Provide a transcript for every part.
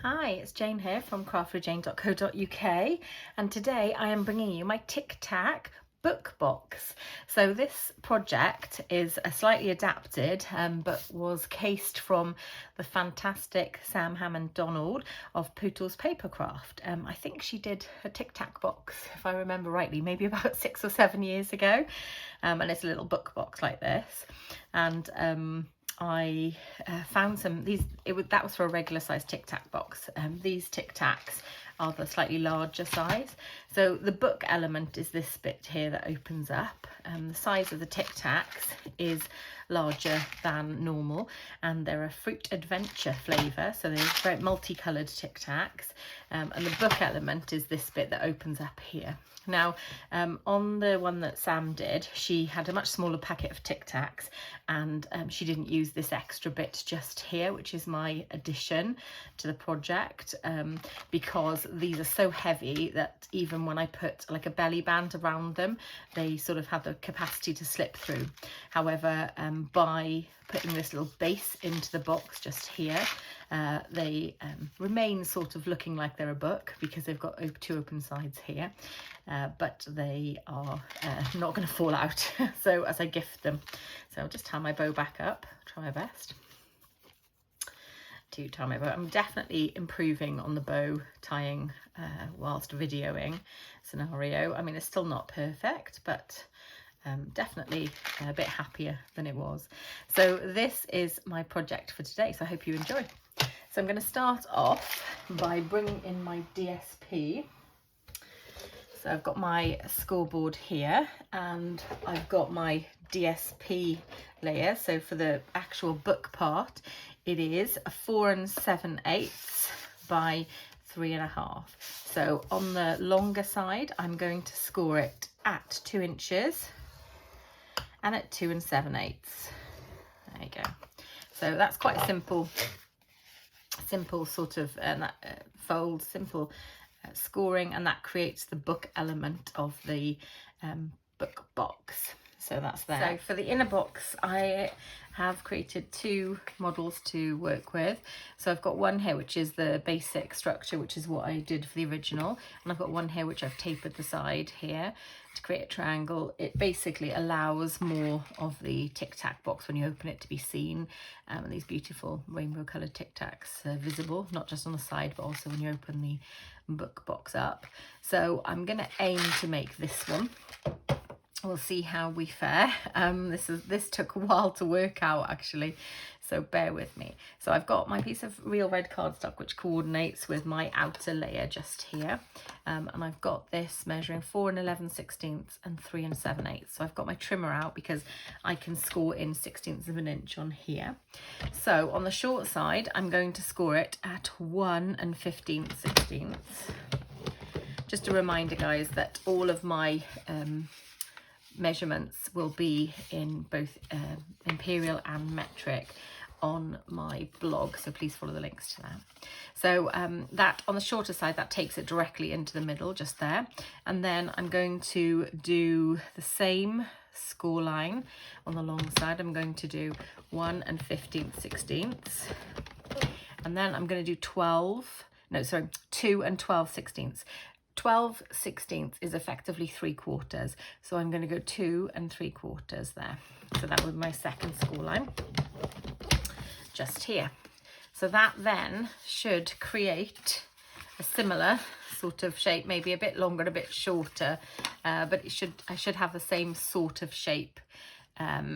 Hi, it's Jane here from craftwithjane.co.uk, and today I am bringing you my Tic Tac book box. So this project is a slightly adapted but was cased from the fantastic Sam Hammond Donald of Pootle's Papercraft. I think she did a Tic Tac box, if I remember rightly, maybe about 6 or 7 years ago, and it's a little book box like this. And I found some that was for a regular size Tic Tac box. These Tic Tacs are the slightly larger size. So the book element is this bit here that opens up. The size of the Tic Tacs is larger than normal, and they're a fruit adventure flavour, so they're very multicoloured Tic Tacs, and the book element is this bit that opens up here. Now, on the one that Sam did, she had a much smaller packet of Tic Tacs, and she didn't use this extra bit just here, which is my addition to the project, because these are so heavy that even when I put like a belly band around them, they sort of have the capacity to slip through. However, by putting this little base into the box just here, they remain sort of looking like they're a book because they've got two open sides here, but they are not going to fall out so as I gift them. So I'll just tie my bow back up, try my best to tie my bow. I'm definitely improving on the bow tying whilst videoing scenario. I mean, it's still not perfect, but definitely a bit happier than it was. So this is my project for today, so I hope you enjoy. So I'm going to start off by bringing in my DSP. So I've got my scoreboard here, and I've got my DSP layer. So for the actual book part, it is a 4 7/8 by 3.5. So on the longer side, I'm going to score it at 2 inches and at 2 7/8. There you go. So that's quite a simple sort of fold, simple scoring, and that creates the book element of the book box. So that's there. So for the inner box, I have created 2 models to work with. So I've got one here which is the basic structure, which is what I did for the original, and I've got one here which I've tapered the side here to create a triangle. It basically allows more of the Tic Tac box when you open it to be seen, and these beautiful rainbow coloured Tic Tacs visible, not just on the side but also when you open the book box up. So I'm going to aim to make this one. We'll see how we fare. This took a while to work out actually, so bear with me. So I've got my piece of real red cardstock which coordinates with my outer layer just here, and I've got this measuring 4 11/16 and 3 7/8. So I've got my trimmer out because I can score in 1/16 of an inch on here. So on the short side, I'm going to score it at 1 15/16. Just a reminder, guys, that all of my measurements will be in both imperial and metric on my blog, so please follow the links to that. So that on the shorter side, that takes it directly into the middle just there, and then I'm going to do the same score line on the long side. I'm going to do 1 15/16, and then I'm going to do 2 12/16. 12/16 is effectively 3/4, so I'm going to go 2 3/4 there. So that was my second score line just here. So that then should create a similar sort of shape, maybe a bit longer and a bit shorter, but I should have the same sort of shape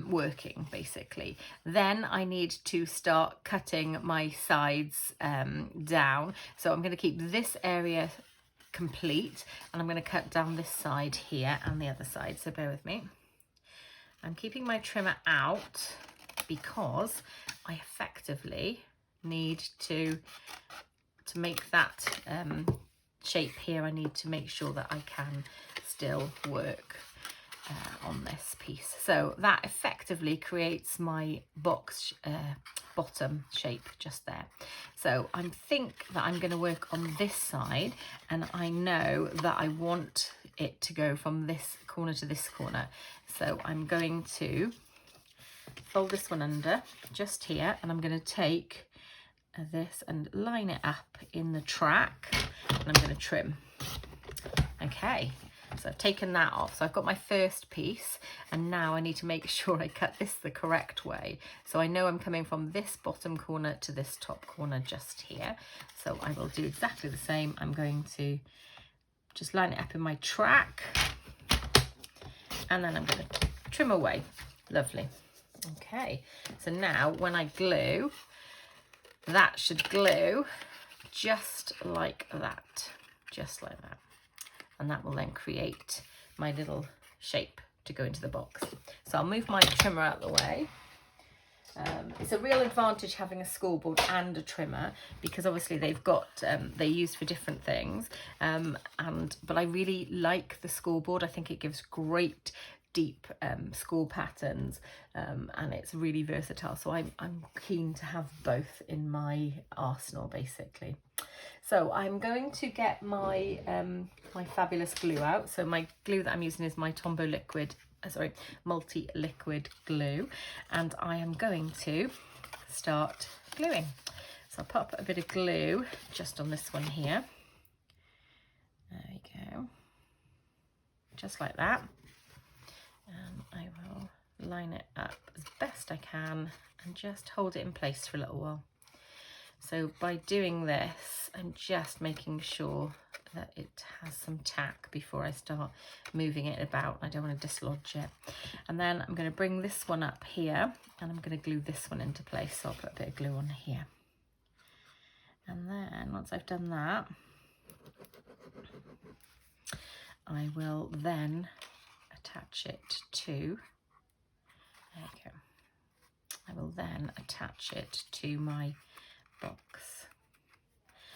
working basically. Then I need to start cutting my sides down. So I'm going to keep this area complete, and I'm going to cut down this side here and the other side, so bear with me. I'm keeping my trimmer out because I effectively need to make that shape here. I need to make sure that I can still work on this piece. So that effectively creates my box bottom shape just there. So I think that I'm going to work on this side, and I know that I want it to go from this corner to this corner. So I'm going to fold this one under just here, and I'm going to take this and line it up in the track, and I'm going to trim. Okay, so I've taken that off. So I've got my first piece, and now I need to make sure I cut this the correct way. So I know I'm coming from this bottom corner to this top corner just here. So I will do exactly the same. I'm going to just line it up in my track, and then I'm going to trim away. Lovely. Okay, so now when I glue, that should glue just like that, and that will then create my little shape to go into the box. So I'll move my trimmer out of the way. It's a real advantage having a scoreboard and a trimmer, because obviously they've got they're used for different things, but I really like the scoreboard. I think it gives great deep score patterns, and it's really versatile, so I'm keen to have both in my arsenal basically. So I'm going to get my my fabulous glue out. So my glue that I'm using is my Tombow liquid, multi-liquid glue, and I am going to start gluing. So I'll pop a bit of glue just on this one here. There we go, just like that. And I will line it up as best I can and just hold it in place for a little while. So by doing this, I'm just making sure that it has some tack before I start moving it about. I don't want to dislodge it. And then I'm going to bring this one up here, and I'm going to glue this one into place. So I'll put a bit of glue on here. And then once I've done that, I will then attach it to, there we go, I will then attach it to my box.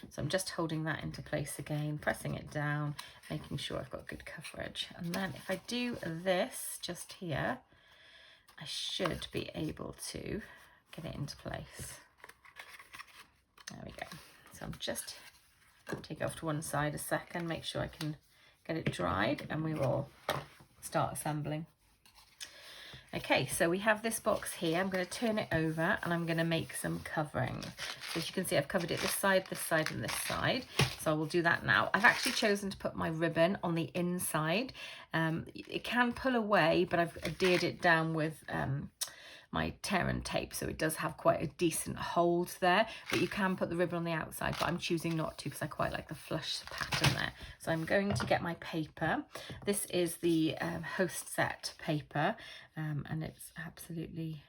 So I'm just holding that into place again, pressing it down, making sure I've got good coverage. And then if I do this just here, I should be able to get it into place. There we go. So I'm just take it off to one side a second, make sure I can get it dried, and we will start assembling. Okay, so we have this box here. I'm going to turn it over and I'm going to make some covering. So as you can see, I've covered it this side, and this side. So I will do that now. I've actually chosen to put my ribbon on the inside. It can pull away, but I've adhered it down with my tear and tape, so it does have quite a decent hold there, but you can put the ribbon on the outside, but I'm choosing not to because I quite like the flush pattern there. So I'm going to get my paper. This is the host set paper, and it's absolutely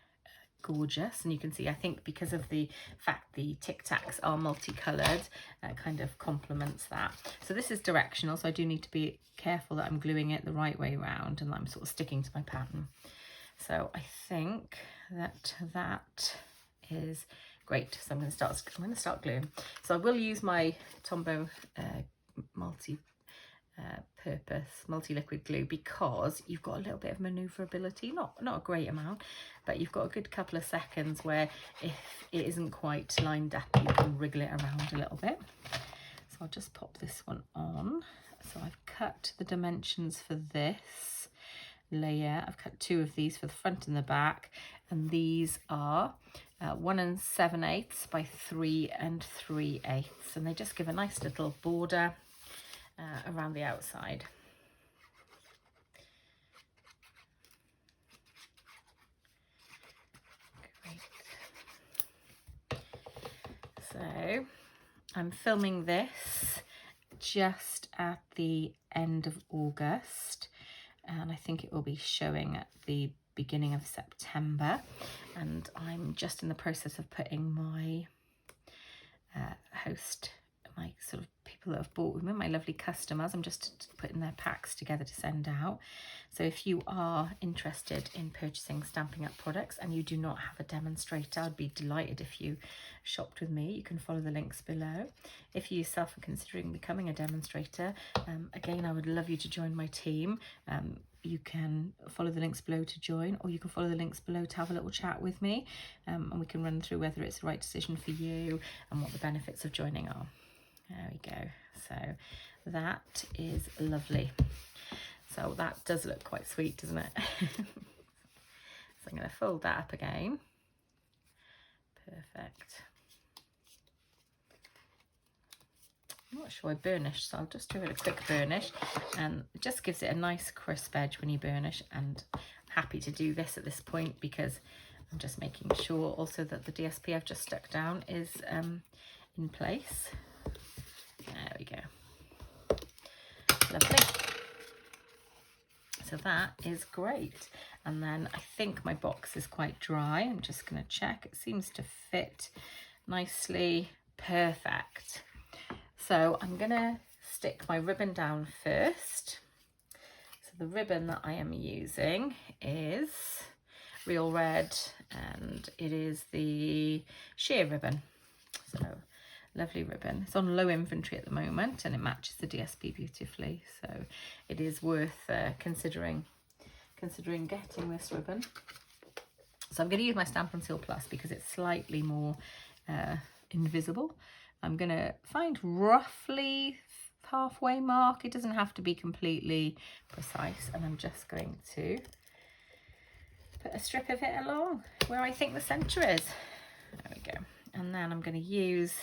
gorgeous, and you can see, I think because of the fact the Tic Tacs are multicolored, kind of complements that. So this is directional, so I do need to be careful that I'm gluing it the right way around and that I'm sort of sticking to my pattern. So I think that is great. So I'm going to start gluing. So I will use my Tombow multi-liquid glue, because you've got a little bit of maneuverability, not a great amount, but you've got a good couple of seconds where if it isn't quite lined up, you can wriggle it around a little bit. So I'll just pop this one on. So I've cut the dimensions for this layer. I've cut 2 of these for the front and the back, and these are 1 7/8 by 3 3/8, and they just give a nice little border around the outside. Great. So I'm filming this just at the end of August, and I think it will be showing at the beginning of September, and I'm just in the process of putting my my sort of people that have bought with me, my lovely customers, I'm just putting their packs together to send out. So if you are interested in purchasing Stampin' Up products and you do not have a demonstrator, I'd be delighted if you shopped with me. You can follow the links below. If you yourself are considering becoming a demonstrator, again, I would love you to join my team. You can follow the links below to join, or you can follow the links below to have a little chat with me, and we can run through whether it's the right decision for you and what the benefits of joining are. There we go. So that is lovely. So that does look quite sweet, doesn't it? So I'm going to fold that up again. Perfect. I'm not sure I burnished, so I'll just do it a quick burnish, and it just gives it a nice crisp edge when you burnish. And I'm happy to do this at this point because I'm just making sure also that the DSP I've just stuck down is in place. There we go. Lovely. So that is great. And then I think my box is quite dry. I'm just going to check. It seems to fit nicely. Perfect. So I'm going to stick my ribbon down first. So the ribbon that I am using is Real Red, and it is the sheer ribbon. So lovely ribbon. It's on low inventory at the moment and it matches the DSP beautifully. So it is worth considering getting this ribbon. So I'm going to use my Stampin' Seal Plus because it's slightly more invisible. I'm going to find roughly halfway mark. It doesn't have to be completely precise. And I'm just going to put a strip of it along where I think the centre is. There we go. And then I'm going to use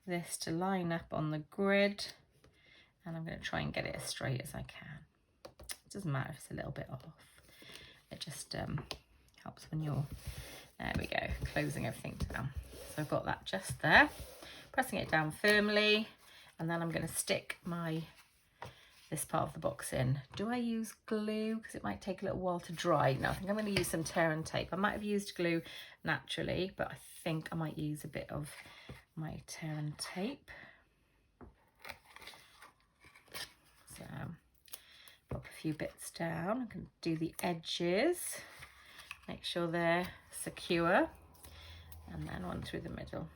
this to line up on the grid, and I'm going to try and get it as straight as I can. It doesn't matter if it's a little bit off. It just helps when you're, there we go, closing everything down. So I've got that just there. Pressing it down firmly, and then I'm going to stick this part of the box in. Do I use glue? Because it might take a little while to dry. No, I think I'm going to use some tear and tape. I might have used glue naturally, but I think I might use a bit of my tear and tape. So pop a few bits down. I can do the edges, make sure they're secure, and then one through the middle.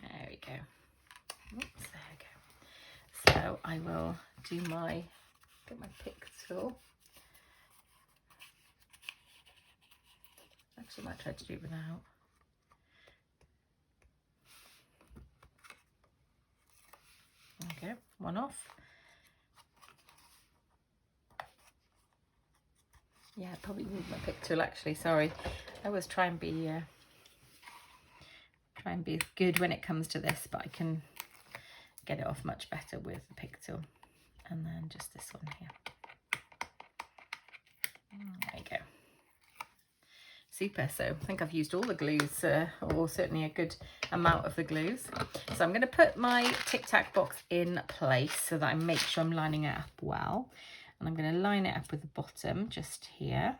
There we go. Oops, there we go. So I will do get my pick tool. Actually, I might try to do it without. Okay, one off. Yeah, I probably need my pick tool actually, sorry. I always try and be good when it comes to this, but I can get it off much better with the pick tool. And then just this one here. There you go. Super. So I think I've used all the glues, or certainly a good amount of the glues. So I'm going to put my Tic Tac box in place so that I make sure I'm lining it up well. And I'm going to line it up with the bottom just here,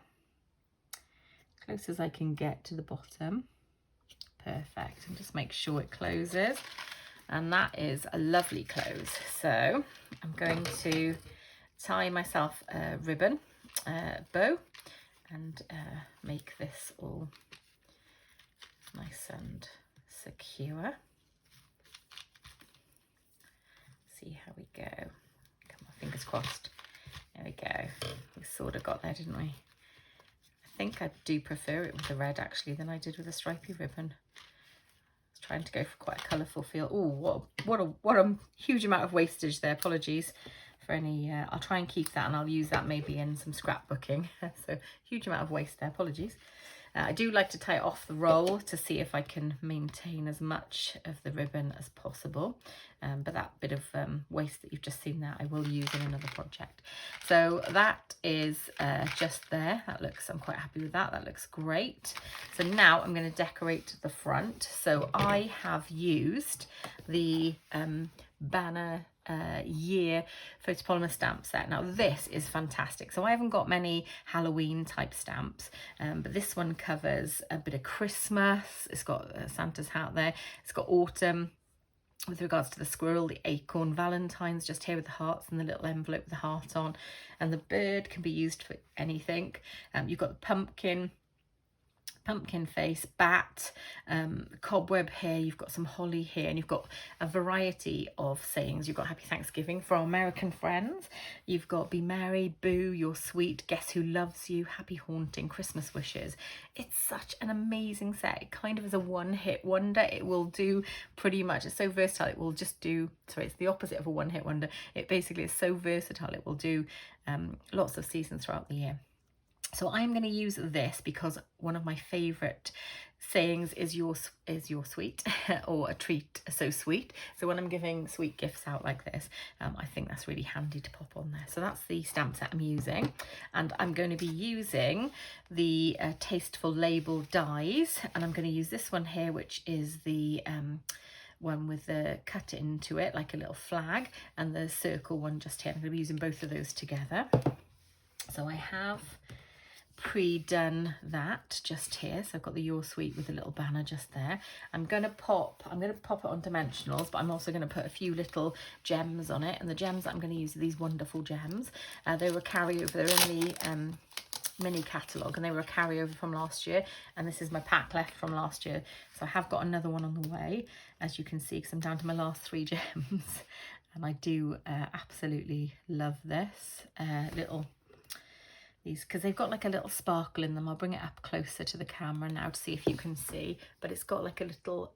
close as I can get to the bottom. Perfect. And just make sure it closes. And that is a lovely close. So I'm going to tie myself a ribbon bow and make this all nice and secure. See how we go. Come on, fingers crossed. There we go. We sort of got there, didn't we? I think I do prefer it with the red actually than I did with the stripy ribbon. I was trying to go for quite a colourful feel. Oh, what a huge amount of wastage there. Apologies for any. I'll try and keep that, and I'll use that maybe in some scrapbooking. So huge amount of waste there. Apologies. I do like to tie it off the roll to see if I can maintain as much of the ribbon as possible. But that bit of waste that you've just seen there, I will use in another project. So that is just there. I'm quite happy with that. That looks great. So now I'm going to decorate the front. So I have used the banner year photopolymer stamp set. Now this is fantastic. So I haven't got many Halloween type stamps, but this one covers a bit of Christmas. It's got Santa's hat there. It's got autumn with regards to the squirrel, the acorn, Valentine's just here with the hearts and the little envelope with the heart on, and the bird can be used for anything. You've got the pumpkin face, bat, cobweb here, you've got some holly here, and you've got a variety of sayings. You've got Happy Thanksgiving for our American friends, you've got Be Merry, Boo, You're Sweet, Guess Who Loves You, Happy Haunting, Christmas Wishes. It's such an amazing set. It kind of is a one-hit wonder. It will do pretty much, it's so versatile, it will just do, sorry, it's the opposite of a one-hit wonder. It basically is so versatile, it will do lots of seasons throughout the year. So I'm going to use this because one of my favourite sayings is your sweet or a treat so sweet. So when I'm giving sweet gifts out like this, I think that's really handy to pop on there. So that's the stamp set I'm using, and I'm going to be using the Tasteful Label dies, and I'm going to use this one here, which is the one with the cut into it like a little flag, and the circle one just here. I'm going to be using both of those together. So I have pre-done that just here, so I've got the Your Sweet with a little banner just there. I'm going to pop it on dimensionals, but I'm also going to put a few little gems on it, and the gems that I'm going to use are these wonderful gems. They were carryover, they're in the mini catalogue, and they were a carryover from last year, and this is my pack left from last year, so I have got another one on the way, as you can see, because I'm down to my last 3 gems. And I do absolutely love this these, because they've got like a little sparkle in them. I'll bring it up closer to the camera now to see if you can see, but it's got like a little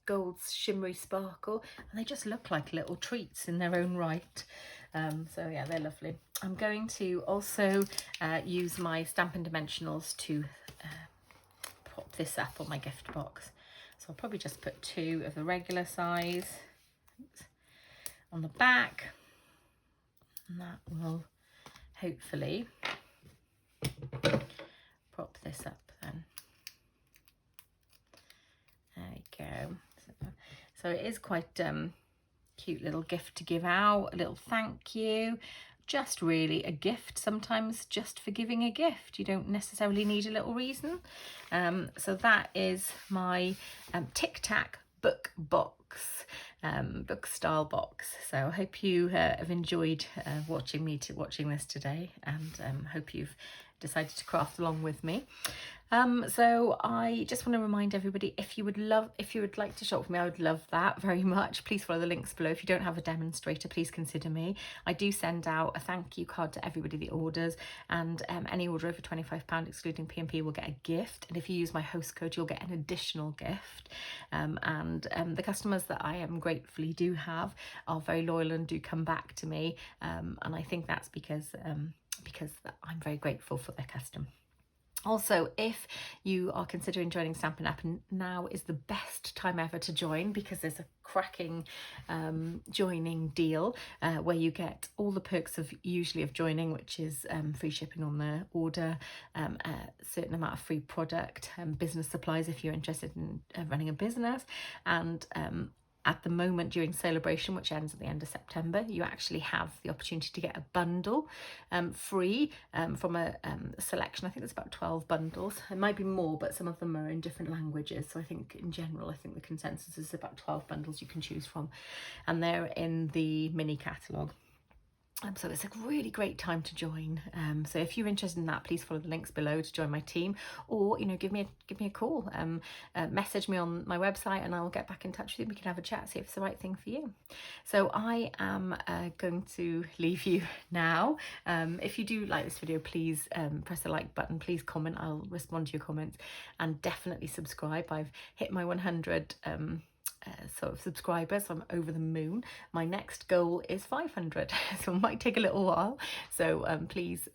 gold shimmery sparkle, and they just look like little treats in their own right. So yeah, they're lovely. I'm going to also use my Stampin' Dimensionals to pop this up on my gift box. So I'll probably just put 2 of the regular size on the back, and that will hopefully prop this up then. There we go. So it is quite cute little gift to give out, a little thank you, just really a gift, sometimes just for giving a gift. You don't necessarily need a little reason. So that is my Tic Tac book box, book style box. So I hope you have enjoyed watching this today, and hope you've decided to craft along with me. So I just want to remind everybody, if you would like to shop with me, I would love that very much. Please follow the links below. If you don't have a demonstrator, please consider me. I do send out a thank you card to everybody that orders, and any order over £25 excluding P&P will get a gift, and if you use my host code you'll get an additional gift. The customers that I gratefully do have are very loyal and do come back to me, and I think that's because I'm very grateful for their custom. Also, if you are considering joining Stampin' Up, now is the best time ever to join, because there's a cracking joining deal where you get all the perks of joining, which is free shipping on the order, a certain amount of free product, business supplies if you're interested in running a business, and at the moment during celebration, which ends at the end of September, you actually have the opportunity to get a bundle free from a selection. I think there's about 12 bundles. It might be more, but some of them are in different languages. So I think in general, I think the consensus is about 12 bundles you can choose from, and they're in the mini catalogue. So it's a really great time to join. So if you're interested in that, please follow the links below to join my team, or give me a call, message me on my website, and I'll get back in touch with you. We can have a chat, see if it's the right thing for you. So I am going to leave you now. If you do like this video, please press the like button, please comment, I'll respond to your comments, and definitely subscribe. I've hit my 100 sort of subscribers, so I'm over the moon. My next goal is 500, so it might take a little while, so please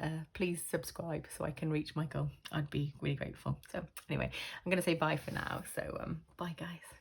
subscribe so I can reach my goal. I'd be really grateful. So anyway, I'm going to say bye for now, so bye guys.